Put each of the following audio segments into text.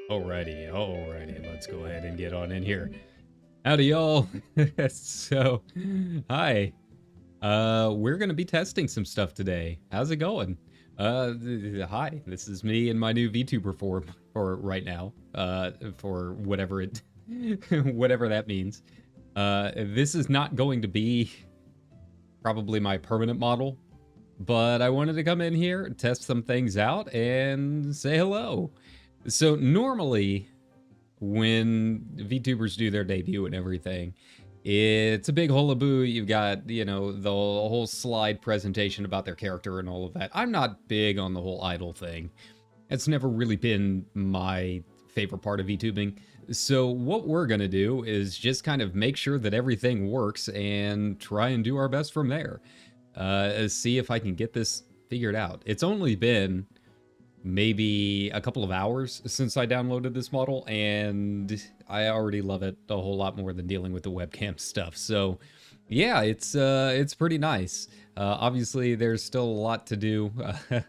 Alrighty, let's go ahead and get on in here. Howdy, y'all. So, hi. We're gonna be testing some stuff today. How's it going? Hi. This is me and my new VTuber for right now. For whatever it, whatever that means. This is not going to be probably my permanent model, but I wanted to come in here, test some things out, and say hello. So normally, when VTubers do their debut and everything, it's a big hullabaloo. You've got, you know, the whole slide presentation about their character and all of that. I'm not big on the whole idol thing. It's never really been my favorite part of VTubing. So what we're going to do is just kind of make sure that everything works and try and do our best from there. See if I can get this figured out. It's only been maybe a couple of hours since I downloaded this model, and I already love it a whole lot more than dealing with the webcam stuff. So yeah, it's pretty nice. Obviously there's still a lot to do, a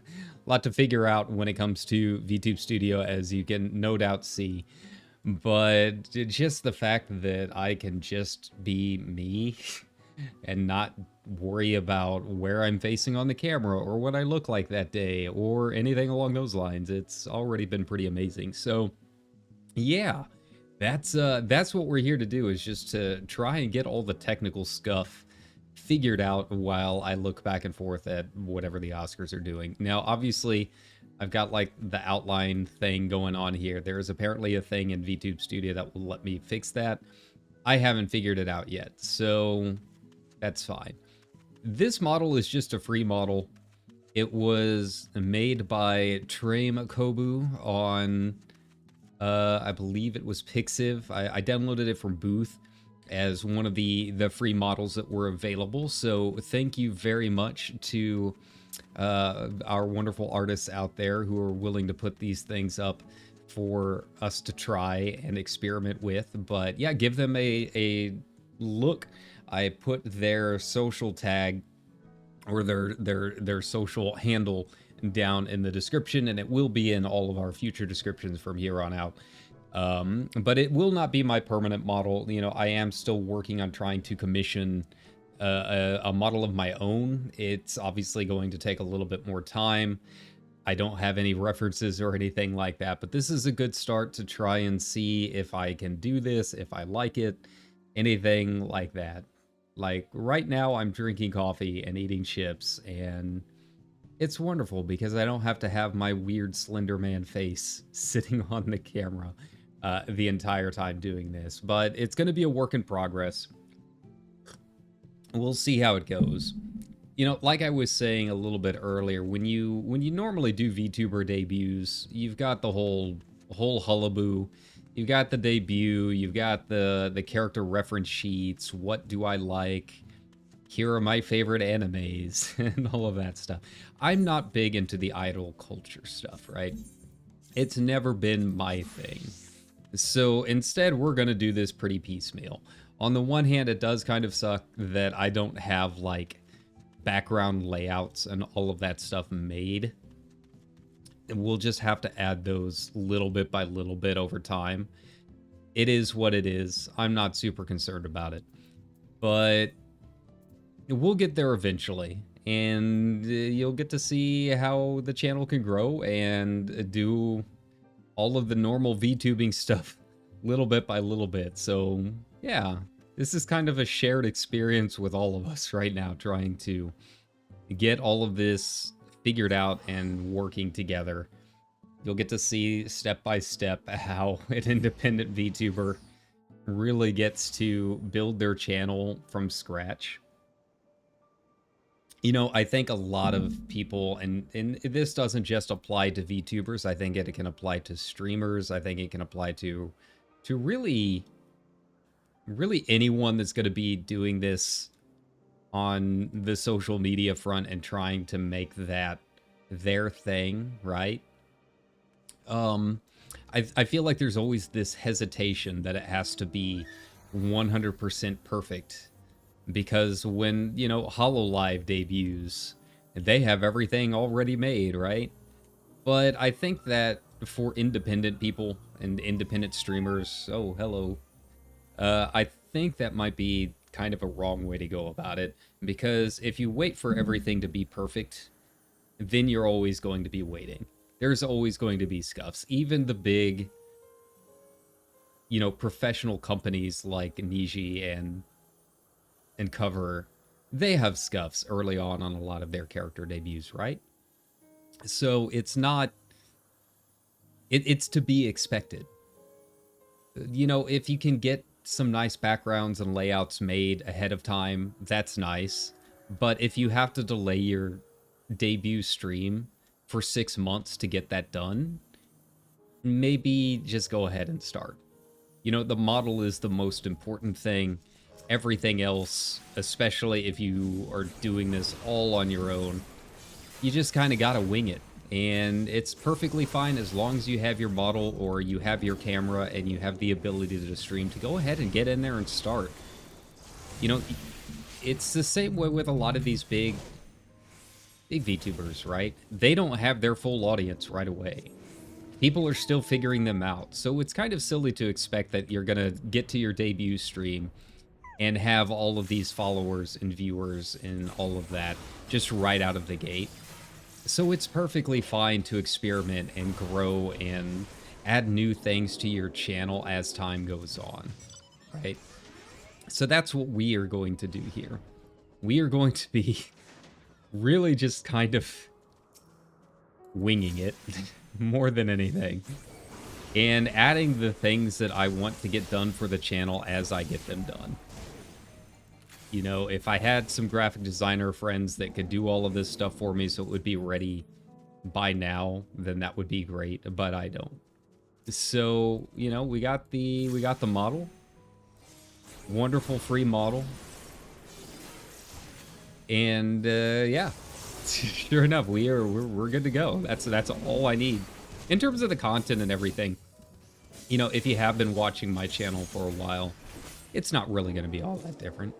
lot to figure out when it comes to VTube Studio, as you can no doubt see. But just the fact that I can just be me and not worry about where I'm facing on the camera or what I look like that day or anything along those lines, it's already been pretty amazing. So yeah, that's what we're here to do, is just to try and get all the technical stuff figured out while I look back and forth at whatever the Oscars are doing. Now, obviously, I've got like the outline thing going on here. There is apparently a thing in VTube Studio that will let me fix that. I haven't figured it out yet, so that's fine. This model is just a free model. It was made by Traim Koubou on, I believe it was FFXIV. I downloaded it from Booth as one of the free models that were available. So thank you very much to our wonderful artists out there who are willing to put these things up for us to try and experiment with. But yeah, give them a look. I put their social tag or their social handle down in the description, and it will be in all of our future descriptions from here on out. But it will not be my permanent model. You know, I am still working on trying to commission a model of my own. It's obviously going to take a little bit more time. I don't have any references or anything like that, but this is a good start to try and see if I can do this, if I like it, anything like that. Like right now I'm drinking coffee and eating chips, and it's wonderful because I don't have to have my weird Slender Man face sitting on the camera the entire time doing this. But it's going to be a work in progress. We'll see how it goes. You know, like I was saying a little bit earlier, when you normally do VTuber debuts, you've got the whole hullaboo. You've got the debut, you've got the character reference sheets, what do I like, here are my favorite animes, and all of that stuff. I'm not big into the idol culture stuff, right? It's never been my thing. So instead, we're going to do this pretty piecemeal. On the one hand, it does kind of suck that I don't have, like, background layouts and all of that stuff made. We'll just have to add those little bit by little bit over time. It is what it is. I'm not super concerned about it. But we'll get there eventually. And you'll get to see how the channel can grow and do all of the normal VTubing stuff little bit by little bit. So, yeah. this is kind of a shared experience with all of us right now, trying to get all of this figured out and working together. You'll get to see step by step how an independent VTuber really gets to build their channel from scratch. You know, I think a lot of people, and this doesn't just apply to VTubers, I think it can apply to streamers, I think it can apply to really anyone that's going to be doing this on the social media front and trying to make that their thing, right? I feel like there's always this hesitation that it has to be 100% perfect, because when, you know, HoloLive debuts, they have everything already made, right? But I think that for independent people and independent streamers, oh, hello, I think that might be kind of a wrong way to go about it, because if you wait for everything to be perfect, then you're always going to be waiting. There's always going to be scuffs. Even the big, you know, professional companies like Niji and Cover, they have scuffs early on a lot of their character debuts, right? So it's not... It's to be expected. You know, if you can get some nice backgrounds and layouts made ahead of time, that's nice. But if you have to delay your debut stream for 6 months to get that done, maybe just go ahead and start. You know, the model is the most important thing. Everything else, especially if you are doing this all on your own, you just kind of gotta wing it. And it's perfectly fine as long as you have your model or you have your camera and you have the ability to stream, to go ahead and get in there and start. You know, it's the same way with a lot of these big VTubers, right? They don't have their full audience right away. People are still figuring them out. So it's kind of silly to expect that you're gonna get to your debut stream and have all of these followers and viewers and all of that just right out of the gate. So it's perfectly fine to experiment and grow and add new things to your channel as time goes on, right? So that's what we are going to do here. We are going to be really just kind of winging it more than anything, and adding the things that I want to get done for the channel as I get them done. You know, if I had some graphic designer friends that could do all of this stuff for me so it would be ready by now, then that would be great, but I don't. So, you know, we got the model. Wonderful free model. And yeah, sure enough, we're good to go. That's all I need. In terms of the content and everything, you know, if you have been watching my channel for a while, it's not really going to be all that different.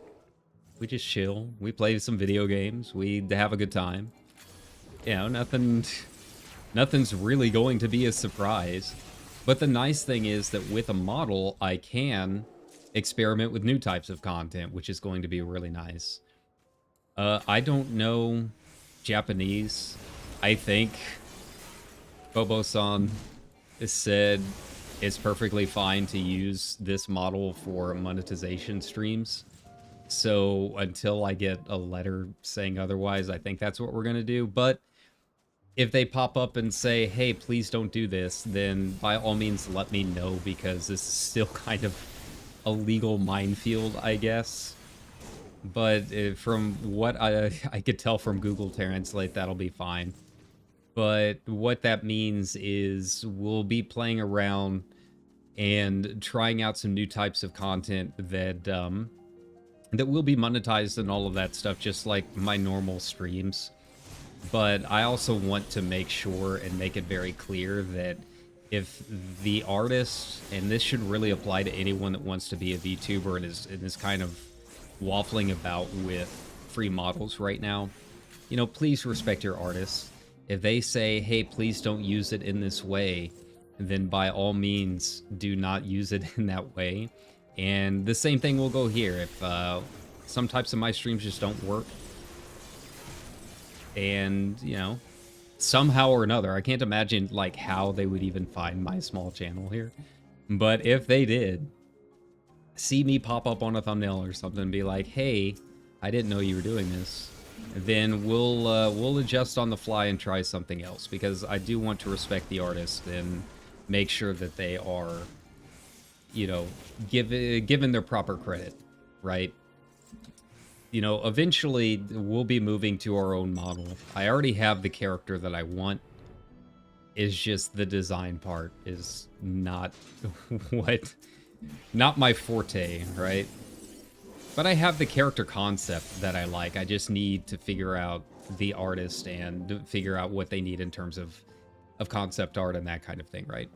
We just chill. We play some video games. We have a good time. You know, nothing's really going to be a surprise. But the nice thing is that with a model, I can experiment with new types of content, which is going to be really nice. I don't know Japanese. I think Bobo-san has said it's perfectly fine to use this model for monetization streams. So until I get a letter saying otherwise, I think that's what we're going to do. But if they pop up and say, hey, please don't do this, then by all means let me know, because this is still kind of a legal minefield, I guess. But from what I could tell from Google Translate, that'll be fine. But what that means is we'll be playing around and trying out some new types of content that that will be monetized and all of that stuff, just like my normal streams. But I also want to make sure and make it very clear that if the artist, and this should really apply to anyone that wants to be a VTuber and is kind of waffling about with free models right now, you know, please respect your artists. If they say, hey, please don't use it in this way, then by all means do not use it in that way. And the same thing will go here. If some types of my streams just don't work, and, you know, somehow or another, I can't imagine, like, how they would even find my small channel here. But if they did, see me pop up on a thumbnail or something and be like, hey, I didn't know you were doing this, then we'll adjust on the fly and try something else, because I do want to respect the artist and make sure that they are, you know, given their proper credit, right? You know, eventually we'll be moving to our own model. I already have the character that I want. It's just the design part is not not my forte, right? But I have the character concept that I like. I just need to figure out the artist and figure out what they need in terms of concept art and that kind of thing, right?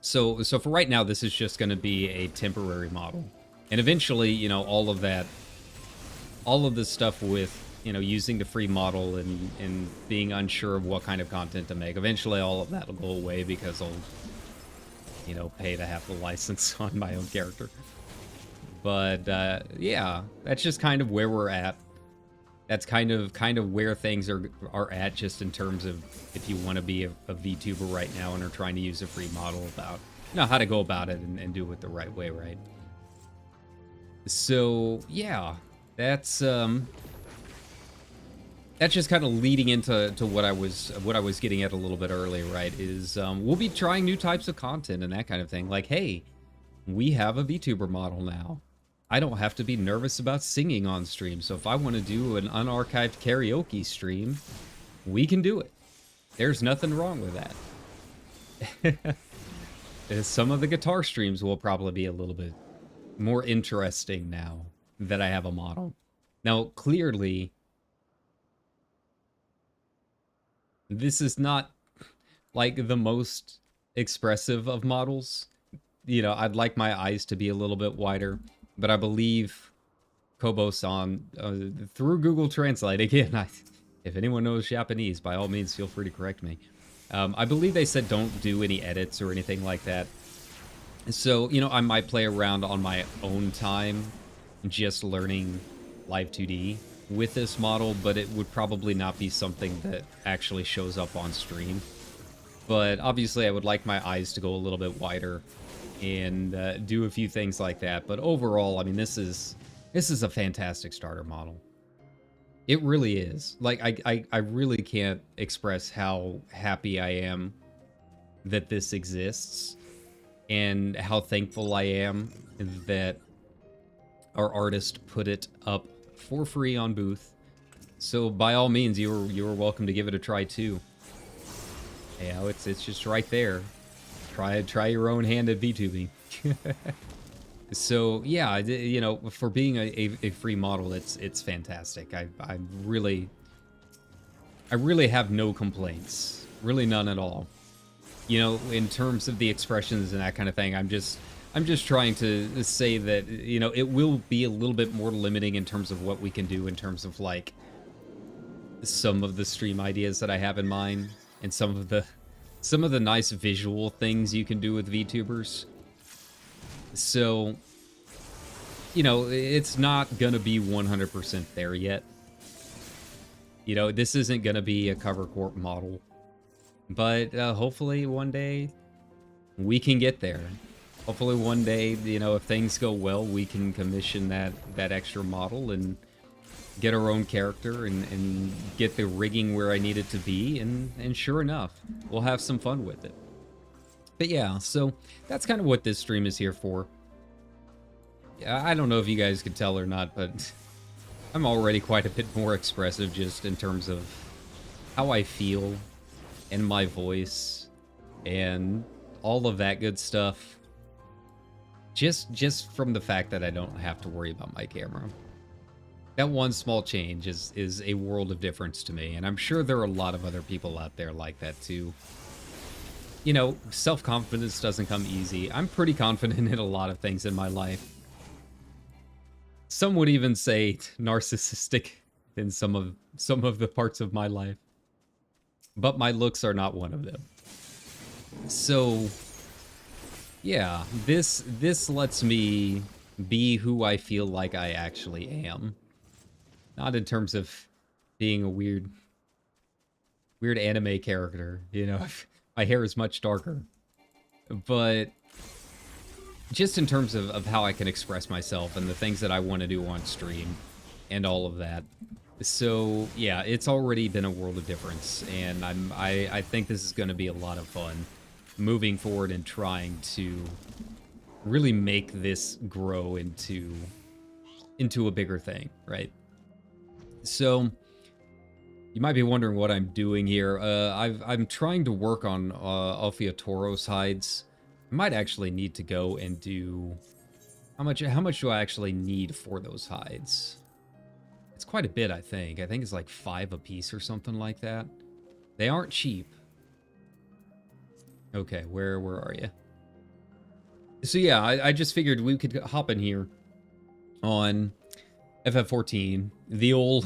So for right now, this is just going to be a temporary model. And eventually, you know, all of this stuff with, you know, using the free model and being unsure of what kind of content to make, eventually all of that will go away because I'll, you know, pay to have the license on my own character. But yeah, that's just kind of where we're at. That's kind of where things are at, just in terms of if you want to be a VTuber right now and are trying to use a free model, about, you know, how to go about it and do it the right way, right? So yeah, that's just kind of leading into what I was getting at a little bit earlier, right? Is we'll be trying new types of content and that kind of thing. Like, hey, we have a VTuber model now. I don't have to be nervous about singing on stream. So if I want to do an unarchived karaoke stream, we can do it. There's nothing wrong with that. Some of the guitar streams will probably be a little bit more interesting now that I have a model. Now, clearly, this is not like the most expressive of models. You know, I'd like my eyes to be a little bit wider, but I believe Koubou-san, through Google Translate, again, if anyone knows Japanese, by all means, feel free to correct me. I believe they said don't do any edits or anything like that. So, you know, I might play around on my own time, just learning Live 2D with this model, but it would probably not be something that actually shows up on stream. But obviously, I would like my eyes to go a little bit wider and do a few things like that. But overall, I mean, this is a fantastic starter model. It really is. Like, I really can't express how happy I am that this exists, and how thankful I am that our artist put it up for free on Booth. So by all means, you're welcome to give it a try too. You know, it's just right there. Try your own hand at VTubing. So yeah, you know, for being a free model, it's fantastic. I really have no complaints, really none at all. You know, in terms of the expressions and that kind of thing, I'm just trying to say that, you know, it will be a little bit more limiting in terms of what we can do in terms of, like, some of the stream ideas that I have in mind, and some of the nice visual things you can do with VTubers. So, you know, it's not gonna be 100% there yet. You know, this isn't gonna be a cover corp model, but hopefully one day we can get there. Hopefully one day, you know, if things go well, we can commission that extra model and get our own character and get the rigging where I need it to be, and sure enough, we'll have some fun with it. But yeah, so that's kind of what this stream is here for. Yeah, I don't know if you guys could tell or not, but I'm already quite a bit more expressive just in terms of how I feel and my voice and all of that good stuff. Just from the fact that I don't have to worry about my camera. That one small change is a world of difference to me, and I'm sure there are a lot of other people out there like that too. You know, self-confidence doesn't come easy. I'm pretty confident in a lot of things in my life. Some would even say narcissistic in some of the parts of my life. But my looks are not one of them. So yeah, this lets me be who I feel like I actually am. Not in terms of being a weird anime character, you know. My hair is much darker. But just in terms of how I can express myself and the things that I want to do on stream and all of that. So yeah, it's already been a world of difference, and I think this is going to be a lot of fun moving forward and trying to really make this grow into a bigger thing, right? So you might be wondering what I'm doing here. I'm trying to work on Alfia Tauros hides. I might actually need to go and do how much do I actually need for those hides? It's quite a bit, I think. I think it's like 5 a piece or something like that. They aren't cheap. Okay, where are you? So yeah, I just figured we could hop in here on FF14, the old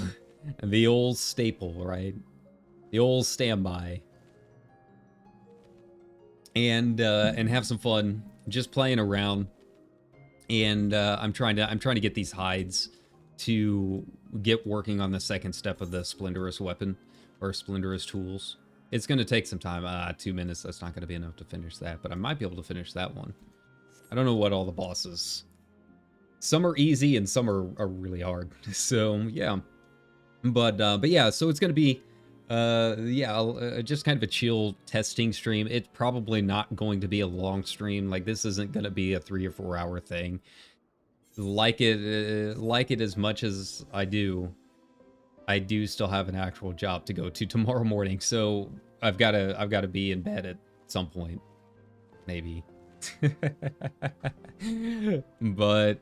staple, right? The old standby, and have some fun just playing around. And I'm trying to get these hides to get working on the second step of the Splendourous weapon or Splendourous tools. It's going to take some time. 2 minutes. That's not going to be enough to finish that, but I might be able to finish that one. I don't know what all the bosses. Some are easy and some are really hard. So yeah, but yeah. So it's gonna be just kind of a chill testing stream. It's probably not going to be a long stream. Like this isn't gonna be a 3 or 4 hour thing. Like it as much as I do still have an actual job to go to tomorrow morning. So I've got to be in bed at some point, maybe. But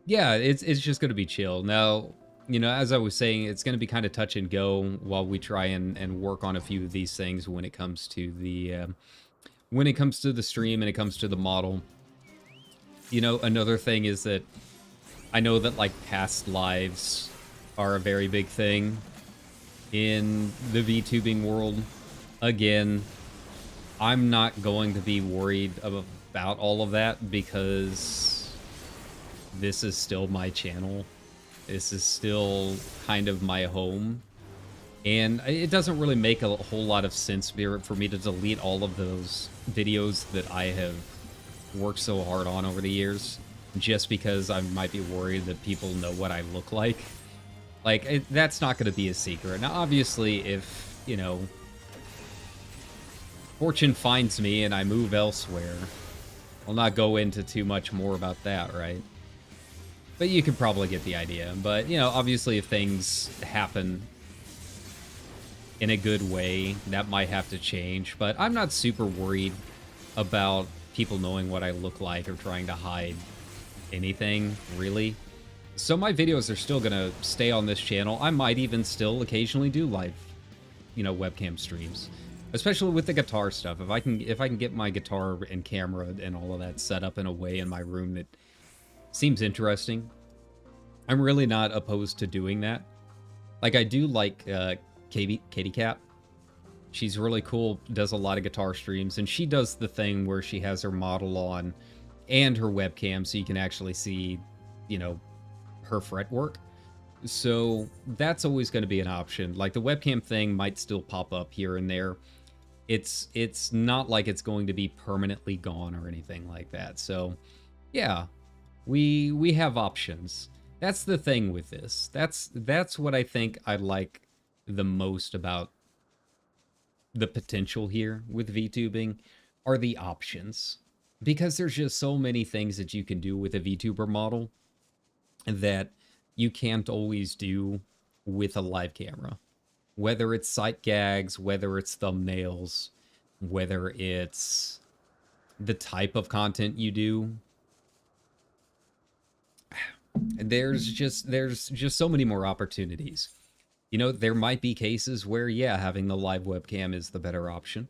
yeah, it's just going to be chill. Now, you know, as I was saying, it's going to be kind of touch and go while we try and work on a few of these things when it comes to the stream and it comes to the model. You know, another thing is that I know that like past lives are a very big thing in the VTubing world. Again, I'm not going to be worried about all of that because this is still my channel. This is still kind of my home. And it doesn't really make a whole lot of sense for me to delete all of those videos that I have worked so hard on over the years just because I might be worried that people know what I look like. Like, that's not going to be a secret. Now, obviously, if, you know, fortune finds me and I move elsewhere, I'll not go into too much more about that, right? But you can probably get the idea. But, you know, obviously if things happen in a good way, that might have to change. But I'm not super worried about people knowing what I look like or trying to hide anything, really. So my videos are still going to stay on this channel. I might even still occasionally do live, you know, webcam streams. Especially with the guitar stuff. If I can get my guitar and camera and all of that set up in a way in my room that seems interesting, I'm really not opposed to doing that. Like, I do like Katie Cat. She's really cool, does a lot of guitar streams, and she does the thing where she has her model on and her webcam so you can actually see, you know, her fretwork. So that's always going to be an option. Like, the webcam thing might still pop up here and there. It's not like it's going to be permanently gone or anything like that. So yeah, we have options. That's the thing with this. That's what I think I like the most about the potential here with VTubing are the options. Because there's just so many things that you can do with a VTuber model that you can't always do with a live camera. Whether it's sight gags, whether it's thumbnails, whether it's the type of content you do. There's just so many more opportunities. You know, there might be cases where, yeah, having the live webcam is the better option.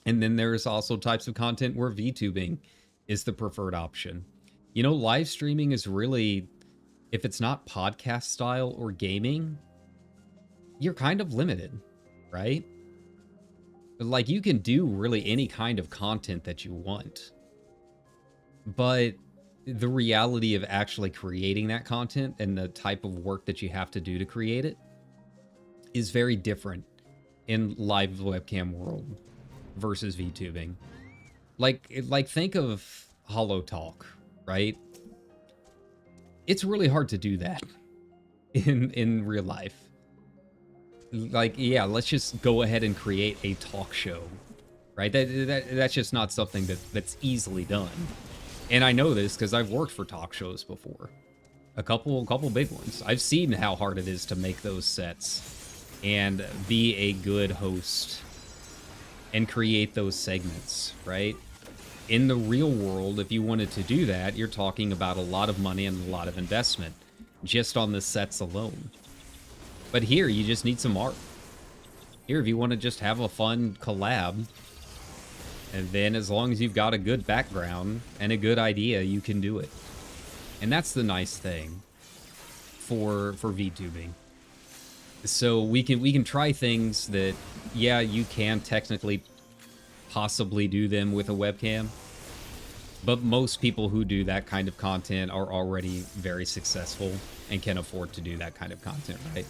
And then there's also types of content where VTubing is the preferred option. You know, live streaming is really, if it's not podcast style or gaming, you're kind of limited, right? Like, you can do really any kind of content that you want. But the reality of actually creating that content and the type of work that you have to do to create it is very different in live webcam world versus VTubing. Like think of Hollow Talk, right? It's really hard to do that in real life. Like, yeah, let's just go ahead and create a talk show, right? That's just not something that's easily done. And I know this because I've worked for talk shows before. A couple big ones. I've seen how hard it is to make those sets and be a good host and create those segments, right? In the real world, if you wanted to do that, you're talking about a lot of money and a lot of investment just on the sets alone. But here, you just need some art. Here, if you want to just have a fun collab, and then as long as you've got a good background and a good idea, you can do it. And that's the nice thing for VTubing. So we can try things that, yeah, you can technically possibly do them with a webcam, but most people who do that kind of content are already very successful and can afford to do that kind of content, right?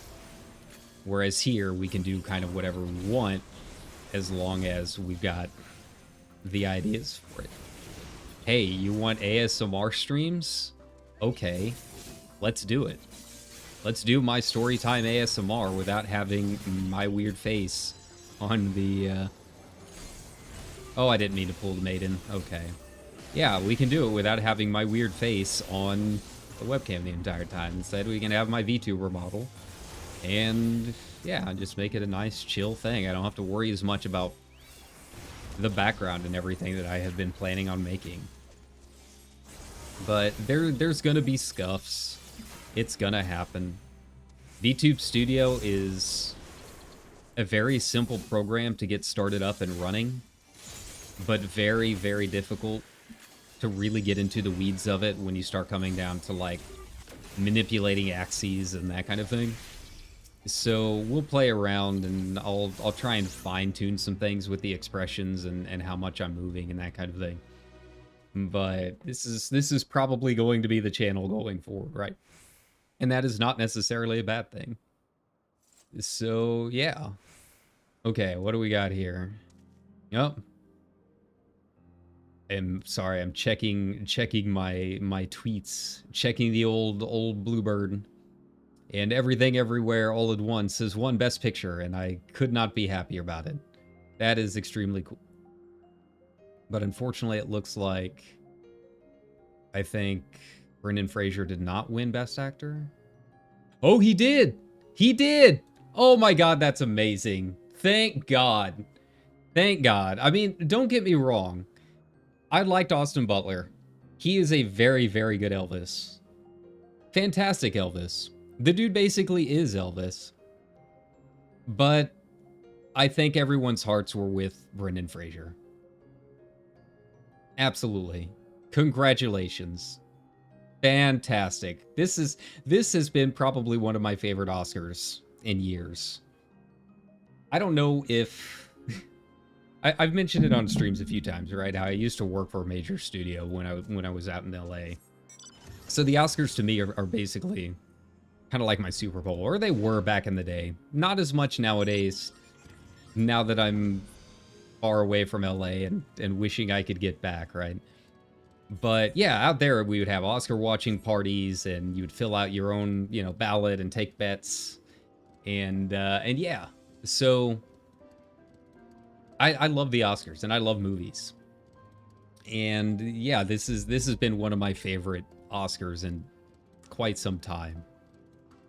Whereas here, we can do kind of whatever we want as long as we've got the ideas for it. Hey, you want ASMR streams? Okay, let's do it. Let's do my storytime ASMR without having my weird face on the... Oh, I didn't mean to pull the maiden. Okay. Yeah, we can do it without having my weird face on the webcam the entire time. Instead, we can have my VTuber model. And, yeah, just make it a nice, chill thing. I don't have to worry as much about the background and everything that I have been planning on making. But there's gonna be scuffs. It's gonna happen. VTube Studio is a very simple program to get started up and running, but very, very difficult to really get into the weeds of it when you start coming down to, like, manipulating axes and that kind of thing. So we'll play around, and I'll try and fine-tune some things with the expressions and how much I'm moving and that kind of thing. But this is probably going to be the channel going forward, right? And that is not necessarily a bad thing. So, yeah. Okay, what do we got here? Yep. I'm sorry, I'm checking my tweets, checking the old Bluebird. And Everything Everywhere All at Once is one best picture, and I could not be happier about it. That is extremely cool. But unfortunately, it looks like I think Brendan Fraser did not win Best Actor. Oh, he did! He did! Oh my god, that's amazing. Thank God. Thank God. I mean, don't get me wrong. I liked Austin Butler. He is a very, very good Elvis. Fantastic Elvis. The dude basically is Elvis. But I think everyone's hearts were with Brendan Fraser. Absolutely. Congratulations. Fantastic. This has been probably one of my favorite Oscars in years. I don't know if... I've mentioned it on streams a few times, right? How I used to work for a major studio when I was out in LA. So the Oscars to me are basically kind of like my Super Bowl, or they were back in the day. Not as much nowadays, now that I'm far away from LA and wishing I could get back, right? But yeah, out there we would have Oscar watching parties, and you'd fill out your own, ballot and take bets, and yeah. So I love the Oscars, and I love movies, and yeah, this has been one of my favorite Oscars in quite some time,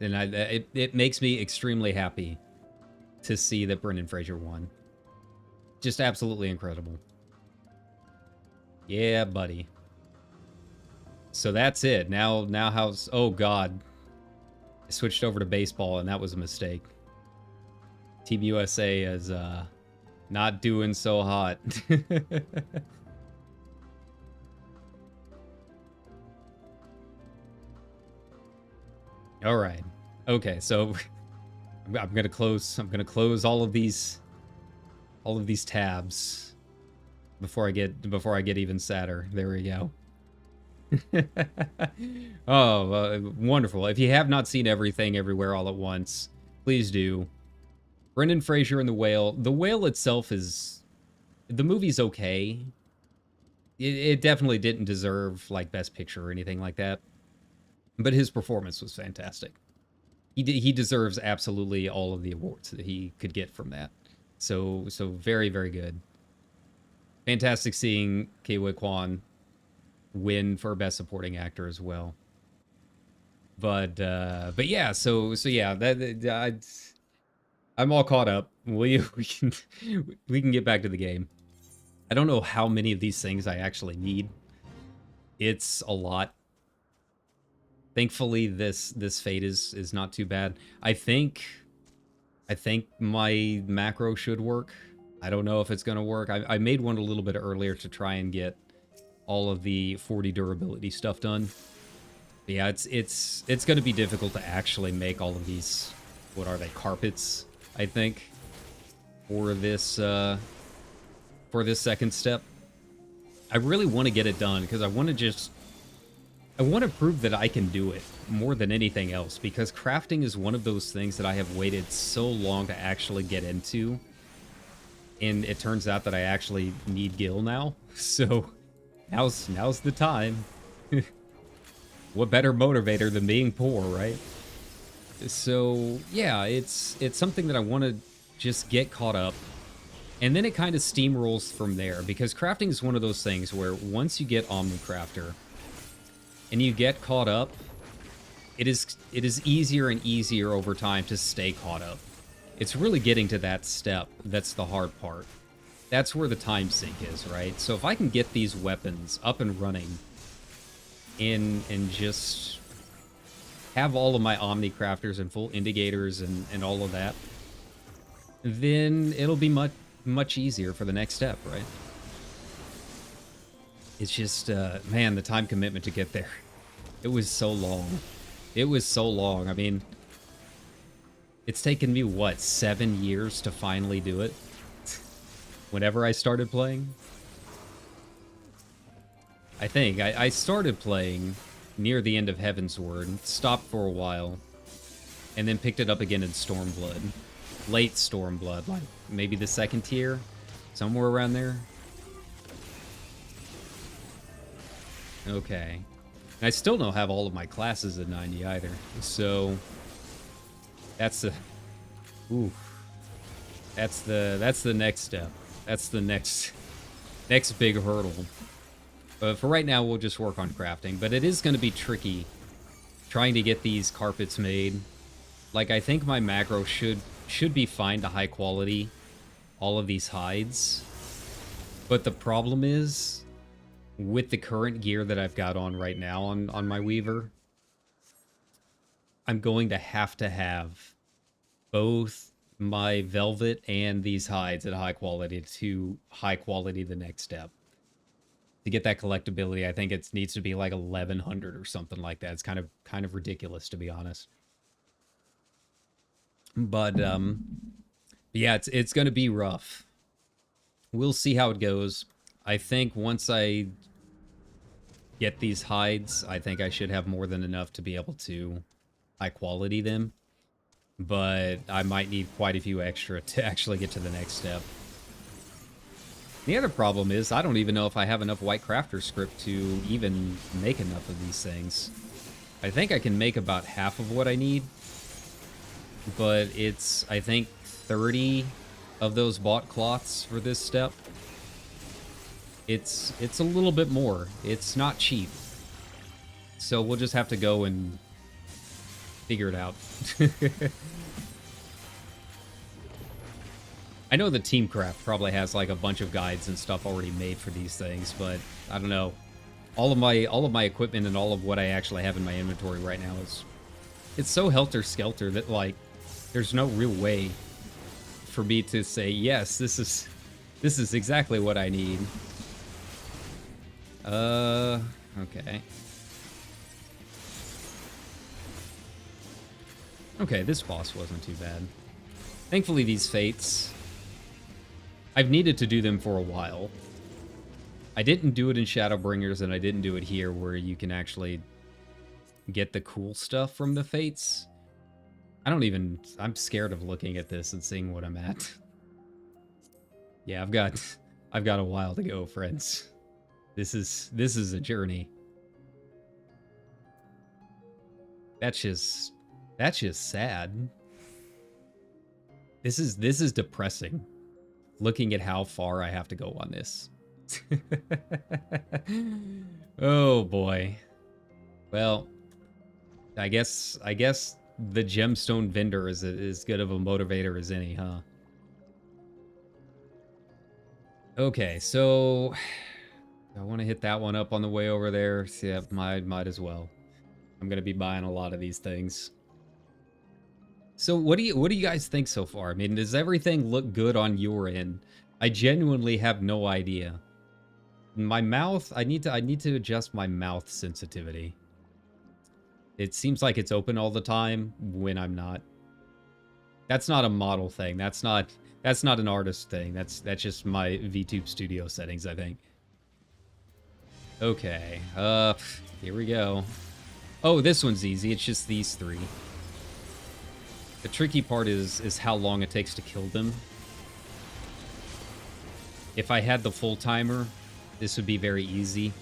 and it makes me extremely happy to see that Brendan Fraser won. Just absolutely incredible. Yeah, buddy. So that's it. Now how's... Oh, God. I switched over to baseball, and that was a mistake. Team USA is not doing so hot. All right. Okay, so I'm gonna close all of these tabs before I get even sadder. There we go. Oh, wonderful. If you have not seen Everything Everywhere All at Once, please do. Brendan Fraser and The Whale. The Whale itself is... The movie's okay. it definitely didn't deserve like Best Picture or anything like that, but his performance was fantastic. He deserves absolutely all of the awards that he could get from that. So very very good. Fantastic seeing Ke Huy Quan win for Best Supporting Actor as well. But yeah, so yeah, I'm all caught up. We can get back to the game. I don't know how many of these things I actually need. It's a lot. Thankfully, this fate is not too bad. I think my macro should work. I don't know if it's gonna work. I made one a little bit earlier to try and get all of the 40 durability stuff done. But yeah, it's gonna be difficult to actually make all of these. What are they? Carpets, I think, for this second step. I really want to get it done because I want to prove that I can do it more than anything else, because crafting is one of those things that I have waited so long to actually get into, and it turns out that I actually need Gil now. So now's the time. What better motivator than being poor, right? So yeah, it's something that I want to just get caught up, and then it kind of steamrolls from there, because crafting is one of those things where once you get Omnicrafter and you get caught up, it is easier and easier over time to stay caught up. It's really getting to that step that's the hard part. That's where the time sink is, right? So if I can get these weapons up and running and just have all of my Omnicrafters and full indicators and all of that, then it'll be much easier for the next step, right? It's just, man, the time commitment to get there. It was so long. It was so long. I mean, it's taken me, what, 7 years to finally do it? Whenever I started playing? I think. I started playing near the end of Heavensward, stopped for a while, and then picked it up again in Stormblood. Late Stormblood, like maybe the second tier? Somewhere around there? Okay. I still don't have all of my classes at 90 either, so that's the... Ooh. That's the next step. That's the next big hurdle. But for right now, we'll just work on crafting. But it is going to be tricky trying to get these carpets made. Like, I think my macro should be fine to high quality all of these hides. But the problem is, with the current gear that I've got on right now on my Weaver, I'm going to have both my Velvet and these hides at high quality to high quality the next step. To get that collectability, I think it needs to be like 1100 or something like that. It's kind of ridiculous, to be honest. But yeah, it's going to be rough. We'll see how it goes. I think once I get these hides, I think I should have more than enough to be able to high quality them. But I might need quite a few extra to actually get to the next step. The other problem is, I don't even know if I have enough White Crafter script to even make enough of these things. I think I can make about half of what I need, but it's, I think, 30 of those bought cloths for this step. It's a little bit more. It's not cheap. So we'll just have to go and figure it out. I know the Teamcraft probably has like a bunch of guides and stuff already made for these things, but I don't know. All of my equipment and all of what I actually have in my inventory right now it's so helter-skelter that like there's no real way for me to say, yes, this is exactly what I need. Okay. Okay, this boss wasn't too bad. Thankfully, these fates, I've needed to do them for a while. I didn't do it in Shadowbringers, and I didn't do it here, where you can actually get the cool stuff from the fates. I'm scared of looking at this and seeing what I'm at. Yeah, I've got a while to go, friends. This is a journey. That's just sad. This is depressing. Looking at how far I have to go on this. Oh boy. Well, I guess the gemstone vendor is as good of a motivator as any, huh? Okay, so I want to hit that one up on the way over there. So yeah, might as well. I'm gonna be buying a lot of these things. So what do you guys think so far? I mean, does everything look good on your end? I genuinely have no idea. My mouth, I need to adjust my mouth sensitivity. It seems like it's open all the time when I'm not. That's not a model thing. That's not an artist thing. That's just my VTube studio settings, I think. Okay. Here we go. Oh, this one's easy. It's just these three. The tricky part is how long it takes to kill them. If I had the full timer, this would be very easy.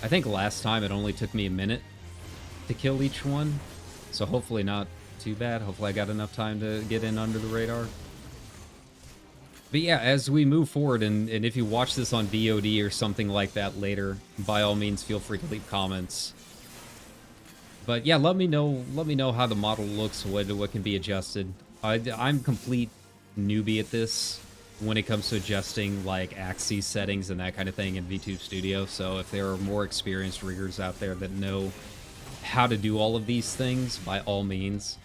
I think last time it only took me a minute to kill each one. So hopefully not too bad. Hopefully I got enough time to get in under the radar. But yeah, as we move forward, and if you watch this on VOD or something like that later, by all means feel free to leave comments. But yeah, let me know how the model looks, what can be adjusted. I'm complete newbie at this when it comes to adjusting like axis settings and that kind of thing in VTube Studio. So if there are more experienced riggers out there that know how to do all of these things, by all means.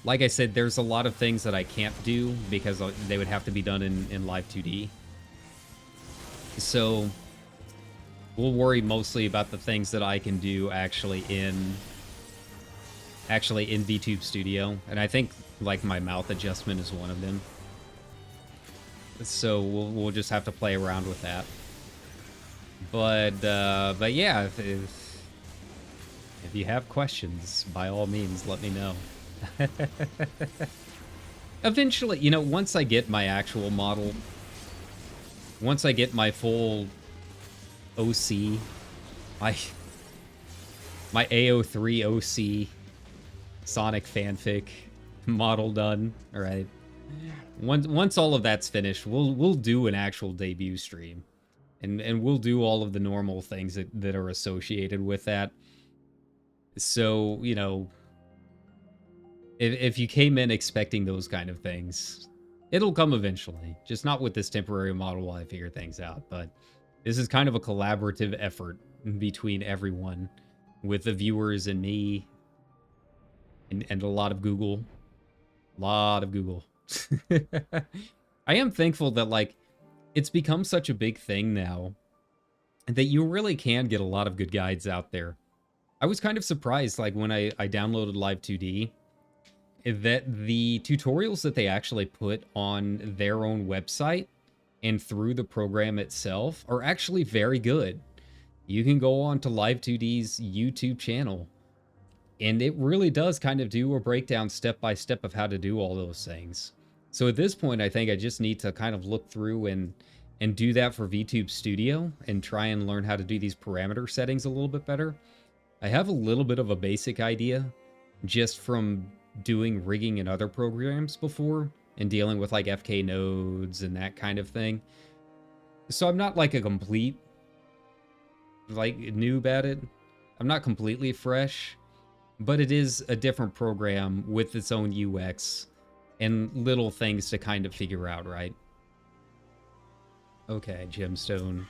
Like I said, there's a lot of things that I can't do because they would have to be done in Live 2D. So we'll worry mostly about the things that I can do actually in VTube Studio, and I think like my mouth adjustment is one of them. So we'll just have to play around with that. But yeah, if you have questions, by all means, let me know. Eventually, you know, once I get my actual model, once I get my full OC, my AO3 OC Sonic fanfic model done, all right. Once all of that's finished, we'll do an actual debut stream, and we'll do all of the normal things that are associated with that. So, you know, if you came in expecting those kind of things, it'll come eventually. Just not with this temporary model while I figure things out. But this is kind of a collaborative effort between everyone, with the viewers and me, and a lot of Google. A lot of Google. I am thankful that, like, it's become such a big thing now that you really can get a lot of good guides out there. I was kind of surprised, like, when I downloaded Live 2D, that the tutorials that they actually put on their own website and through the program itself are actually very good. You can go on to Live 2D's YouTube channel, and it really does kind of do a breakdown step by step of how to do all those things. So at this point, I think I just need to kind of look through and do that for VTube Studio and try and learn how to do these parameter settings a little bit better. I have a little bit of a basic idea just from doing rigging in other programs before and dealing with like FK nodes and that kind of thing. So I'm not like a complete like noob at it. I'm not completely fresh, but it is a different program with its own UX and little things to kind of figure out, right? Okay, gemstone.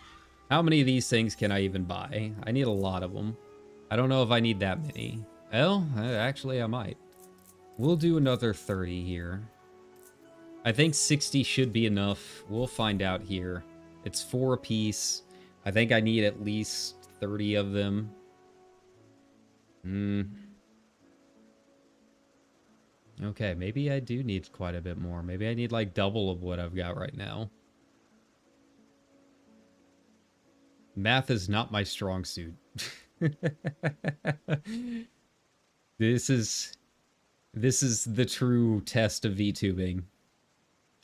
How many of these things can I even buy? I need a lot of them. I don't know if I need that many. Well, actually I might. We'll do another 30 here. I think 60 should be enough. We'll find out here. It's 4 apiece. I think I need at least 30 of them. Okay, maybe I do need quite a bit more. Maybe I need like double of what I've got right now. Math is not my strong suit. This is the true test of VTubing.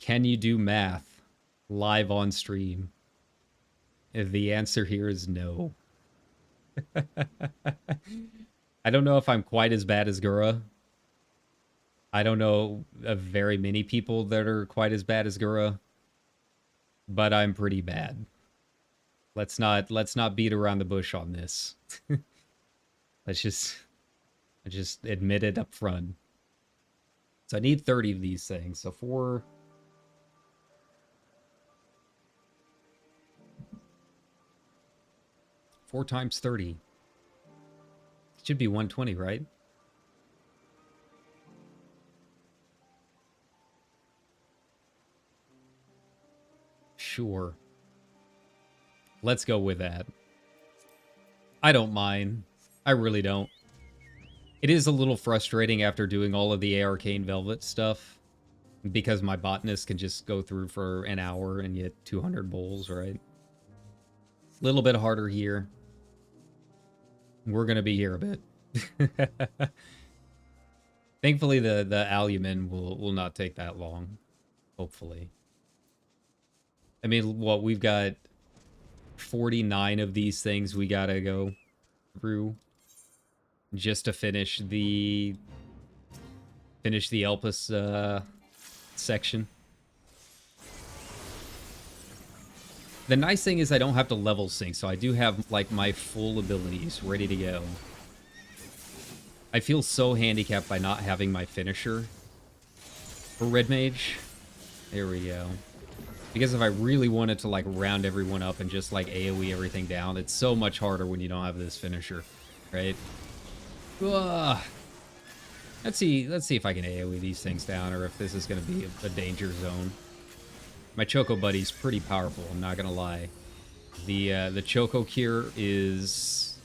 Can you do math live on stream? The answer here is no. I don't know if I'm quite as bad as Gura. I don't know of very many people that are quite as bad as Gura, but I'm pretty bad. Let's not beat around the bush on this. let's just admit it up front. So I need 30 of these things. So 4 times 30. It should be 120, right? Sure. Let's go with that. I don't mind. I really don't. It is a little frustrating after doing all of the Arcane Velvet stuff, because my botanist can just go through for an hour and get 200 bowls, right? A little bit harder here. We're going to be here a bit. Thankfully, the alumen will not take that long. Hopefully. I mean, what, we've got 49 of these things we gotta go through just to finish the Elpis section. The nice thing is I don't have to level sync, so I do have like my full abilities ready to go. I feel so handicapped by not having my finisher for Red Mage. There we go. Because if I really wanted to like round everyone up and just like AoE everything down, it's so much harder when you don't have this finisher, right? Ugh. Let's see if I can AoE these things down, or if this is going to be a danger zone. My Choco Buddy's pretty powerful, I'm not going to lie. The Choco Cure is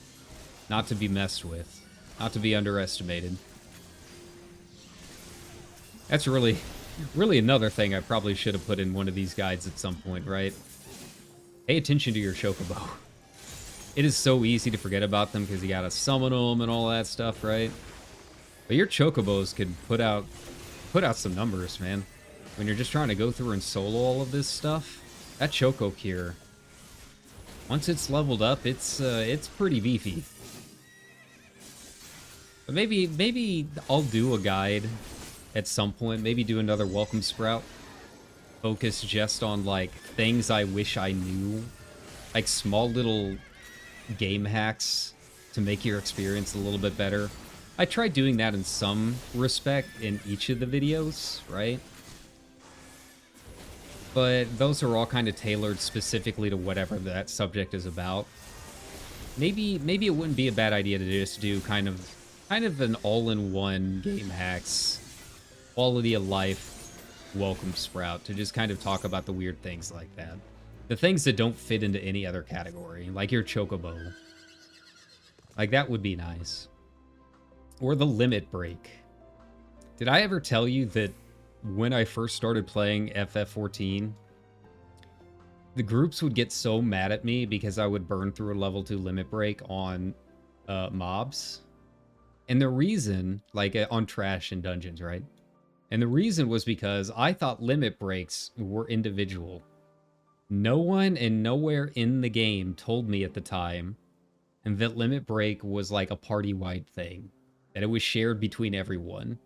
not to be messed with, not to be underestimated. That's really another thing I probably should have put in one of these guides at some point, right? Pay attention to your Chocobo. It is so easy to forget about them because you gotta summon them and all that stuff, right? But your Chocobos could put out some numbers, man. When you're just trying to go through and solo all of this stuff, that Choco Cure, once it's leveled up, it's pretty beefy. But maybe I'll do a guide at some point. Maybe do another Welcome Sprout. Focus just on, like, things I wish I knew. Like, small little game hacks to make your experience a little bit better. I tried doing that in some respect in each of the videos, right? But those are all kind of tailored specifically to whatever that subject is about. Maybe it wouldn't be a bad idea to just do kind of an all-in-one game hacks, quality of life Welcome Sprout, to just kind of talk about the weird things like that. The things that don't fit into any other category, like your Chocobo. Like, that would be nice. Or the limit break. Did I ever tell you that when I first started playing FF14, the groups would get so mad at me because I would burn through a level 2 limit break on mobs? And the reason, like on trash and dungeons, right? And the reason was because I thought limit breaks were individual. No one and nowhere in the game told me at the time and that limit break was like a party-wide thing, that it was shared between everyone.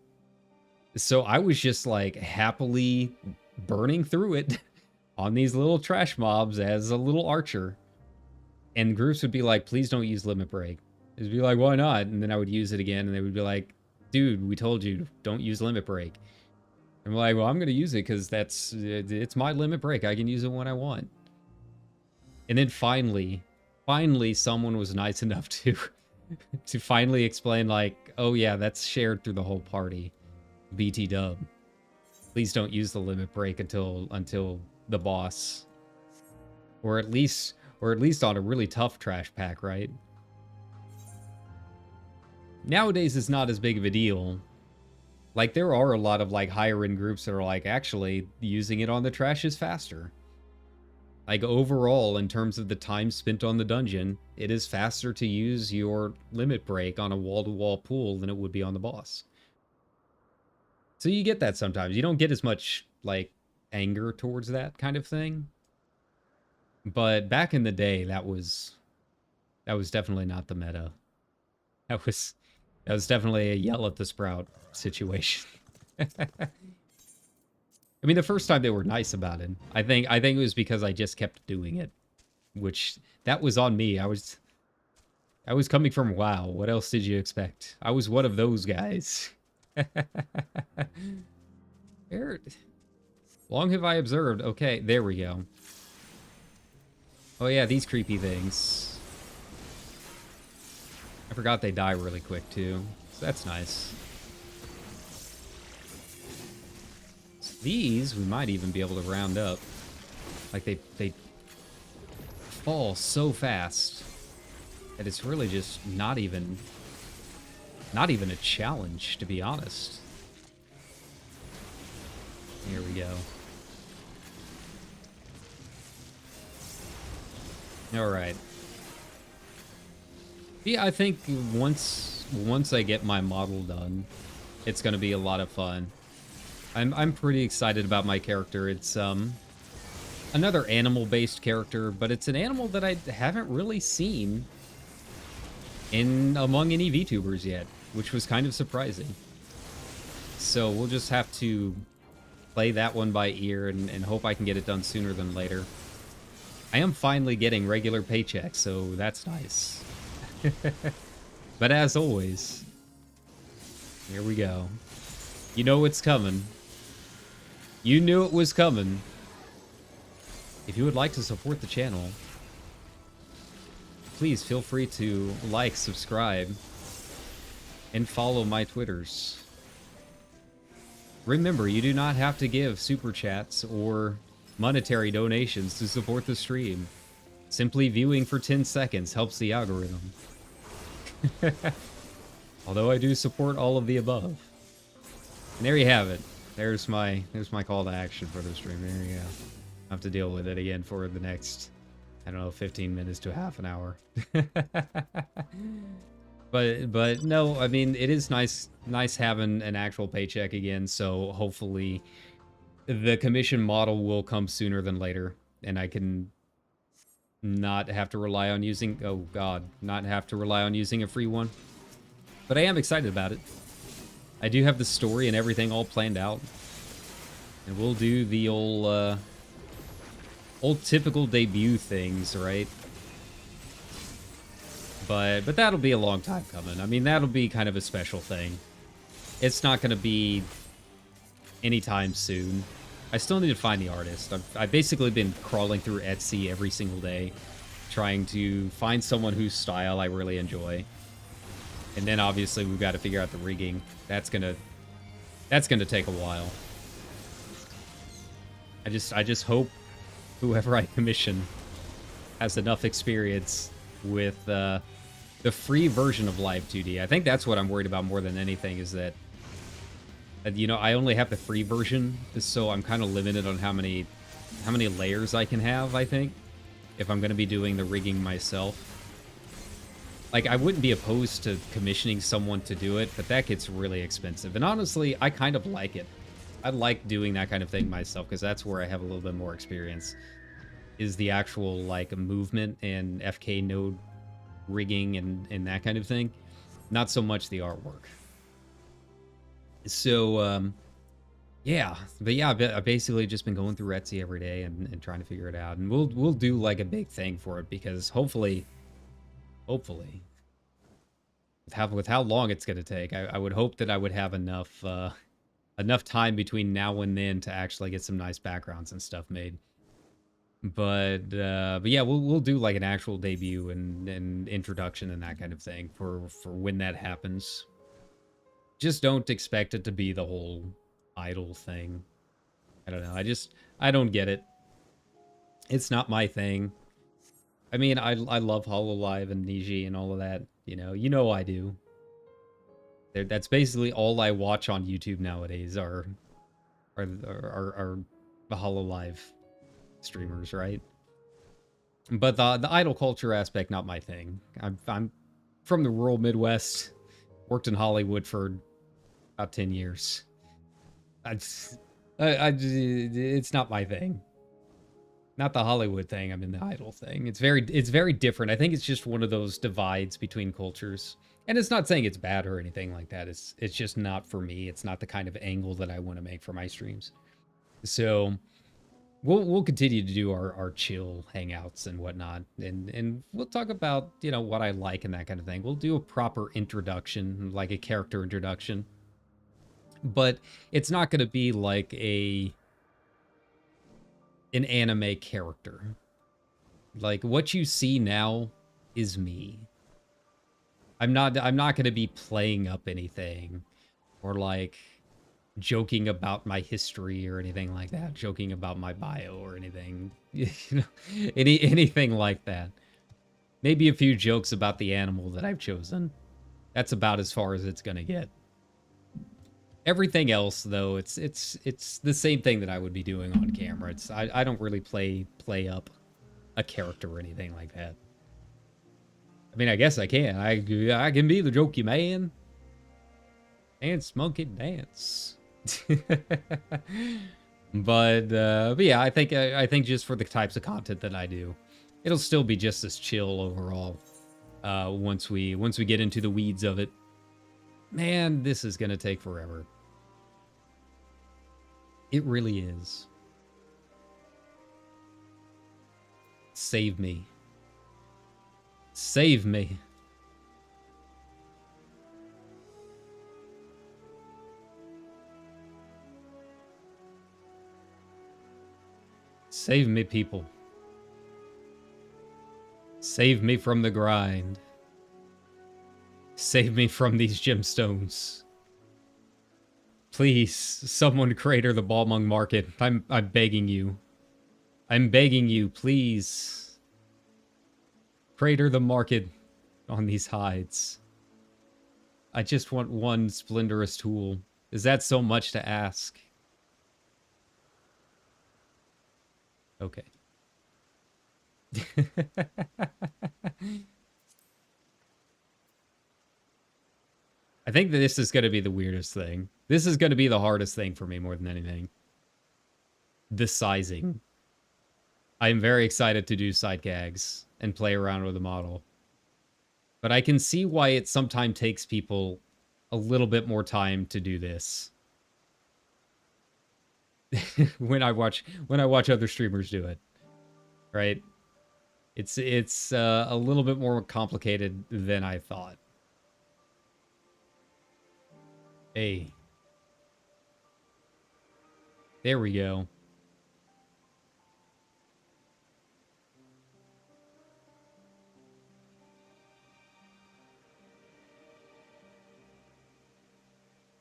So I was just like happily burning through it on these little trash mobs as a little archer. And groups would be like, please don't use limit break. It'd be like, why not? And then I would use it again and they would be like, dude, we told you, don't use limit break. I'm like, well, I'm going to use it because it's my limit break. I can use it when I want. And then finally someone was nice enough to finally explain, like, oh yeah, that's shared through the whole party. BT dub. Please don't use the limit break until the boss. Or at least on a really tough trash pack, right? Nowadays it's not as big of a deal. Like, there are a lot of like higher end groups that are like, actually using it on the trash is faster. Like, overall, in terms of the time spent on the dungeon, it is faster to use your limit break on a wall-to-wall pool than it would be on the boss. So you get that sometimes. You don't get as much, like, anger towards that kind of thing. But back in the day, that was definitely not the meta. That was definitely a yell at the sprout situation. I mean, the first time they were nice about it. I think it was because I just kept doing it, which that was on me. I was coming from WoW. What else did you expect? I was one of those guys. Where? Long have I observed? Okay, there we go. Oh yeah, these creepy things. I forgot they die really quick too. So that's nice. So these we might even be able to round up. Like they fall so fast that it's really just not even a challenge, to be honest. Here we go. All right. Yeah, I think once I get my model done, it's gonna be a lot of fun. I'm pretty excited about my character. It's another animal-based character, but it's an animal that I haven't really seen among any VTubers yet, which was kind of surprising. So we'll just have to play that one by ear and hope I can get it done sooner than later. I am finally getting regular paychecks, so that's nice. But as always, here we go. You know it's coming. You knew it was coming. If you would like to support the channel, please feel free to like, subscribe, and follow my Twitters. Remember, you do not have to give super chats or monetary donations to support the stream. Simply viewing for 10 seconds helps the algorithm. Although I do support all of the above. And there you have it. There's my call to action for the stream. There you go. I have to deal with it again for the next, I don't know, 15 minutes to half an hour. But no, I mean, it is nice having an actual paycheck again, so hopefully the commission model will come sooner than later, and I can not have to rely on using, oh god, not have to rely on using a free one. But I am excited about it. I do have the story and everything all planned out. And we'll do the old typical debut things, right? But that'll be a long time coming. I mean, that'll be kind of a special thing. It's not going to be anytime soon. I still need to find the artist. I've basically been crawling through Etsy every single day, trying to find someone whose style I really enjoy. And then obviously we've got to figure out the rigging. That's gonna take a while. I just hope whoever I commission has enough experience with the free version of Live 2D. I think that's what I'm worried about more than anything, is that you know, I only have the free version, so I'm kind of limited on how many layers I can have, I think, if I'm going to be doing the rigging myself. Like, I wouldn't be opposed to commissioning someone to do it, but that gets really expensive. And honestly, I kind of like it. I like doing that kind of thing myself, because that's where I have a little bit more experience, is the actual, like, movement and FK node rigging and that kind of thing. Not so much the artwork. So, yeah. But yeah, I've basically just been going through Etsy every day and trying to figure it out. And we'll do, like, a big thing for it, because hopefully, with how long it's going to take, I would hope that I would have enough time between now and then to actually get some nice backgrounds and stuff made. But yeah, we'll do like an actual debut and introduction and that kind of thing for when that happens. Just don't expect it to be the whole idol thing. I don't know. I don't get it. It's not my thing. I mean, I love HoloLive and Niji and all of that. You know I do. That's basically all I watch on YouTube nowadays are the HoloLive streamers, right? But the idol culture aspect, not my thing. I'm from the rural Midwest. Worked in Hollywood for about 10 years. It's not my thing. Not the Hollywood thing, I mean the idol thing. It's very different. I think it's just one of those divides between cultures. And it's not saying it's bad or anything like that. It's just not for me. It's not the kind of angle that I want to make for my streams. So we'll continue to do our chill hangouts and whatnot. And we'll talk about, you know, what I like and that kind of thing. We'll do a proper introduction, like a character introduction. But it's not going to be like an anime character. Like what you see now is me. I'm not going to be playing up anything or like joking about my history or anything like that, joking about my bio or anything, you know, anything like that. Maybe a few jokes about the animal that I've chosen. That's about as far as it's going to get. Everything else, though, it's the same thing that I would be doing on camera. I don't really play up a character or anything like that. I mean, I guess I can. I can be the jokey man. Dance, monkey, dance. But yeah, I think just for the types of content that I do, it'll still be just as chill overall. Once we get into the weeds of it. Man, this is gonna take forever. It really is. Save me. Save me. Save me, people. Save me from the grind. Save me from these gemstones. Please, someone crater the Balmung market. I'm begging you. I'm begging you, please. Crater the market on these hides. I just want one splendorous tool. Is that so much to ask? Okay. I think that this is going to be the weirdest thing. This is going to be the hardest thing for me more than anything. The sizing. I am very excited to do side gags and play around with the model. But I can see why it sometimes takes people a little bit more time to do this. when I watch other streamers do it. Right? It's a little bit more complicated than I thought. Hey. There we go.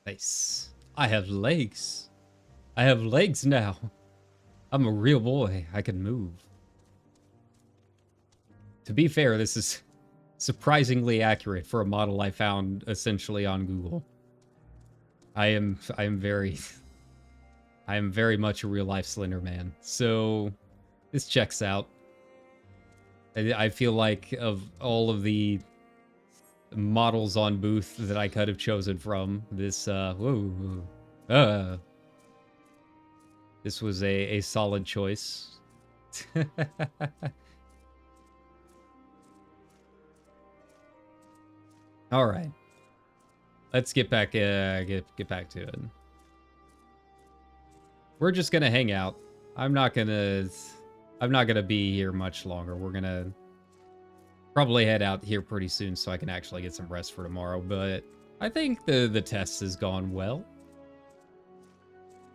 Nice. I have legs. I have legs now. I'm a real boy. I can move. To be fair, this is surprisingly accurate for a model I found essentially on Google. I am very much a real life Slender Man. So this checks out. I feel like of all of the models on Booth that I could have chosen from, this this was a solid choice. All right. Let's get back get back to it. We're just going to hang out. I'm not going to be here much longer. We're going to probably head out here pretty soon so I can actually get some rest for tomorrow, but I think the test has gone well.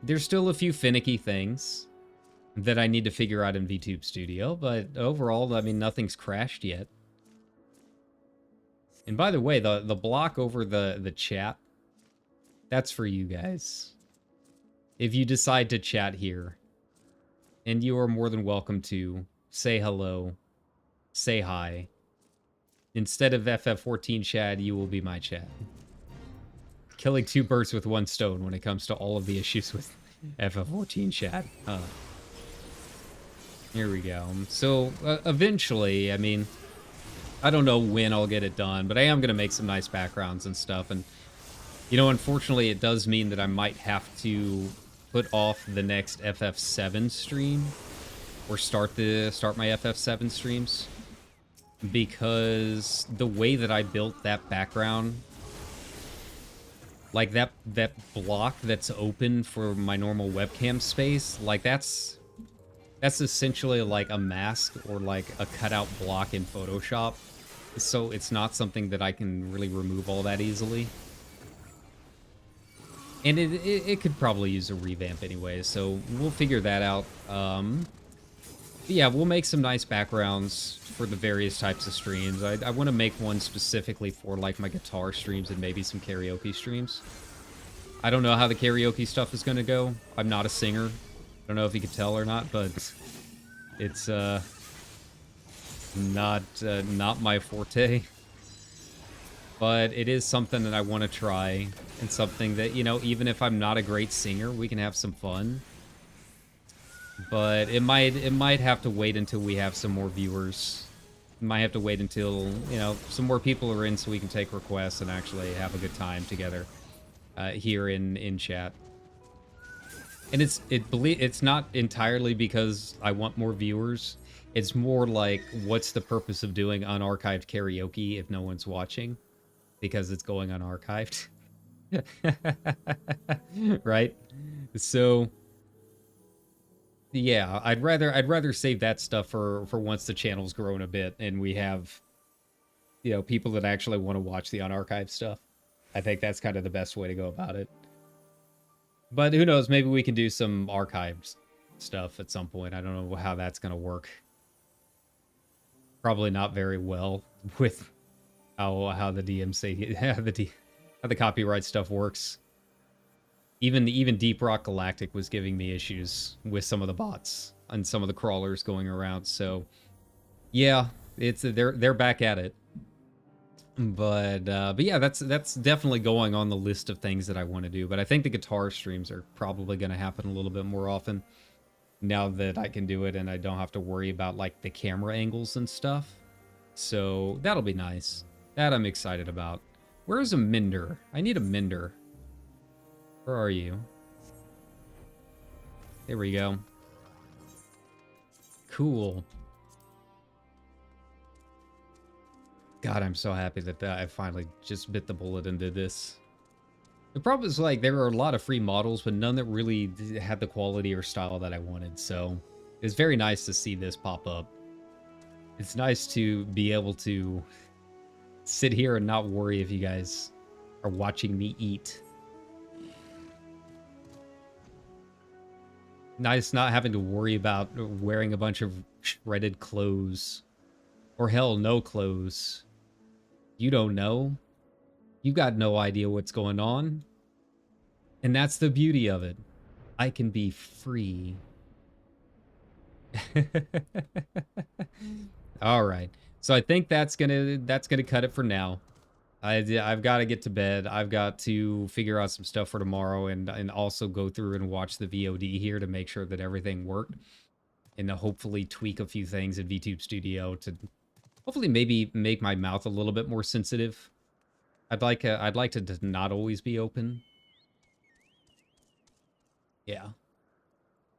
There's still a few finicky things that I need to figure out in VTube Studio, but overall, I mean, nothing's crashed yet. And by the way, the block over the chat, that's for you guys. If you decide to chat here, and you are more than welcome to say hello, say hi. Instead of FF14 Chad, you will be my Chad. Killing two birds with one stone when it comes to all of the issues with FF14 Chad. Here we go. So, eventually, I mean, I don't know when I'll get it done, but I am going to make some nice backgrounds and stuff. And, you know, unfortunately, it does mean that I might have to put off the next FF7 stream or start my FF7 streams, because the way that I built that background, like that block that's open for my normal webcam space, like that's essentially like a mask or like a cutout block in Photoshop. So it's not something that I can really remove all that easily. And it could probably use a revamp anyway, so we'll figure that out. Yeah, we'll make some nice backgrounds for the various types of streams. I want to make one specifically for like my guitar streams and maybe some karaoke streams. I don't know how the karaoke stuff is going to go. I'm not a singer. I don't know if you can tell or not, but it's not my forte. But it is something that I want to try, and something that, you know, even if I'm not a great singer, we can have some fun. But it might have to wait until we have some more viewers. It might have to wait until, you know, some more people are in so we can take requests and actually have a good time together here in chat. And it's not entirely because I want more viewers. It's more like, what's the purpose of doing unarchived karaoke if no one's watching? Because it's going unarchived. Right? So yeah, I'd rather save that stuff for once the channel's grown a bit and we have, you know, people that actually want to watch the unarchived stuff. I think that's kind of the best way to go about it. But who knows, maybe we can do some archived stuff at some point. I don't know how that's going to work. Probably not very well with how the DMC, how the copyright stuff works. Even Deep Rock Galactic was giving me issues with some of the bots and some of the crawlers going around. So yeah, they're back at it. But yeah, that's definitely going on the list of things that I want to do. But I think the guitar streams are probably going to happen a little bit more often now that I can do it and I don't have to worry about like the camera angles and stuff. So that'll be nice. That I'm excited about. Where's a mender? I need a mender. Where are you? There we go. Cool. God, I'm so happy that I finally just bit the bullet and did this. The problem is, like, there are a lot of free models, but none that really had the quality or style that I wanted. So it's very nice to see this pop up. It's nice to be able to sit here and not worry if you guys are watching me eat. Nice not having to worry about wearing a bunch of shredded clothes. Or hell, no clothes. You don't know. You got no idea what's going on. And that's the beauty of it. I can be free. All right. So I think that's gonna cut it for now. I've got to get to bed. I've got to figure out some stuff for tomorrow and also go through and watch the VOD here to make sure that everything worked. And to hopefully tweak a few things in VTube Studio to hopefully maybe make my mouth a little bit more sensitive. I'd like to not always be open. Yeah.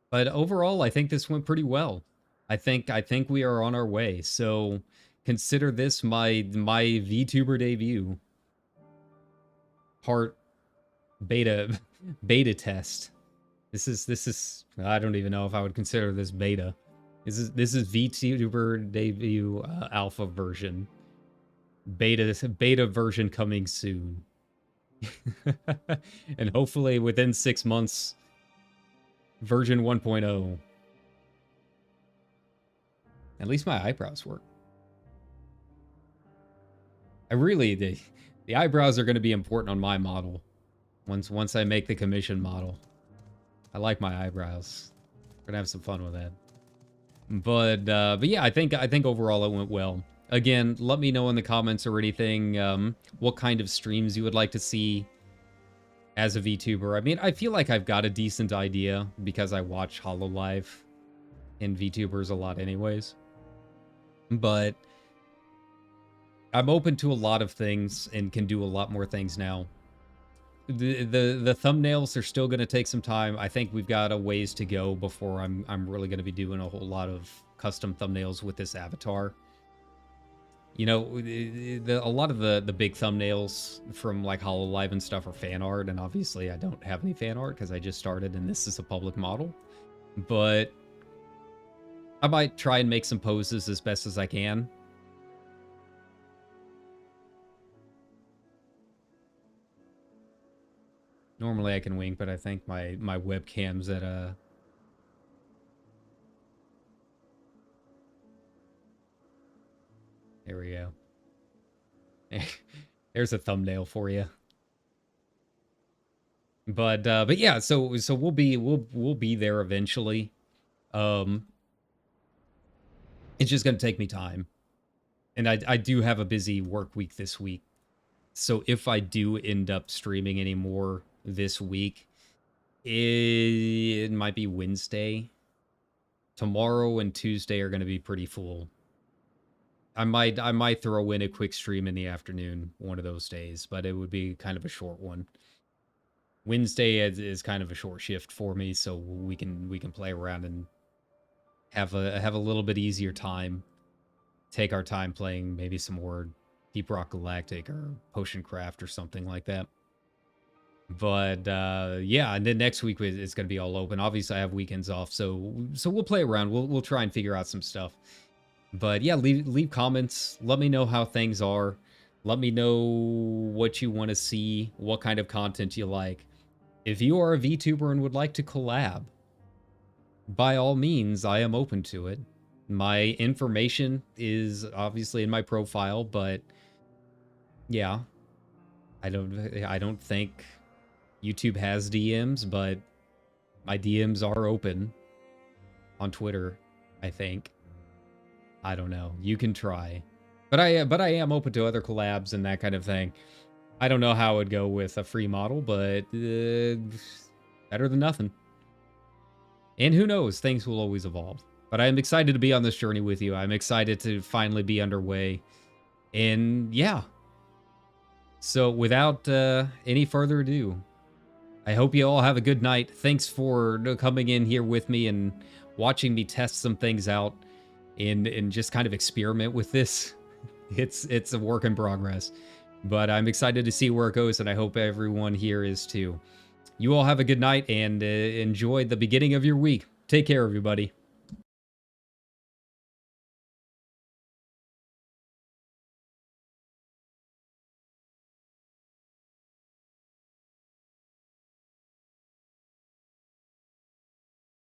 But overall, I think this went pretty well. I think we are on our way. So consider this my VTuber debut. Part beta test. This is I don't even know if I would consider this beta. This is VTuber debut alpha version. Beta version coming soon. And hopefully within 6 months, version 1.0. At least my eyebrows work. The eyebrows are going to be important on my model. Once I make the commission model. I like my eyebrows. We're gonna have some fun with that. But yeah, I think overall it went well. Again, let me know in the comments or anything what kind of streams you would like to see as a VTuber. I mean, I feel like I've got a decent idea because I watch HoloLive and VTubers a lot anyways. But I'm open to a lot of things and can do a lot more things now. The thumbnails are still going to take some time. I think we've got a ways to go before I'm really going to be doing a whole lot of custom thumbnails with this avatar. You know, a lot of the big thumbnails from like HoloLive and stuff are fan art, and obviously I don't have any fan art because I just started and this is a public model. But I might try and make some poses as best as I can. Normally I can wink, but I think my webcam's at a... There we go. There's a thumbnail for you. But yeah, so we'll be there eventually. It's just gonna take me time. And I do have a busy work week this week. So if I do end up streaming anymore this week, it might be Wednesday. Tomorrow and Tuesday are going to be pretty full. I might throw in a quick stream in the afternoon one of those days, but it would be kind of a short one. Wednesday is kind of a short shift for me, so we can play around and have a little bit easier time. Take our time playing maybe some more Deep Rock Galactic or Potion Craft or something like that. But yeah, and then next week it's going to be all open. Obviously, I have weekends off, so we'll play around. We'll try and figure out some stuff. But yeah, leave comments. Let me know how things are. Let me know what you want to see, what kind of content you like. If you are a VTuber and would like to collab, by all means, I am open to it. My information is obviously in my profile, but yeah, I don't think YouTube has DMs, but my DMs are open on Twitter, I think. I don't know. You can try. But I am open to other collabs and that kind of thing. I don't know how it would go with a free model, but better than nothing. And who knows, things will always evolve. But I'm excited to be on this journey with you. I'm excited to finally be underway. And yeah. So without any further ado, I hope you all have a good night. Thanks for coming in here with me and watching me test some things out and just kind of experiment with this. It's a work in progress. But I'm excited to see where it goes, and I hope everyone here is too. You all have a good night and enjoy the beginning of your week. Take care, everybody.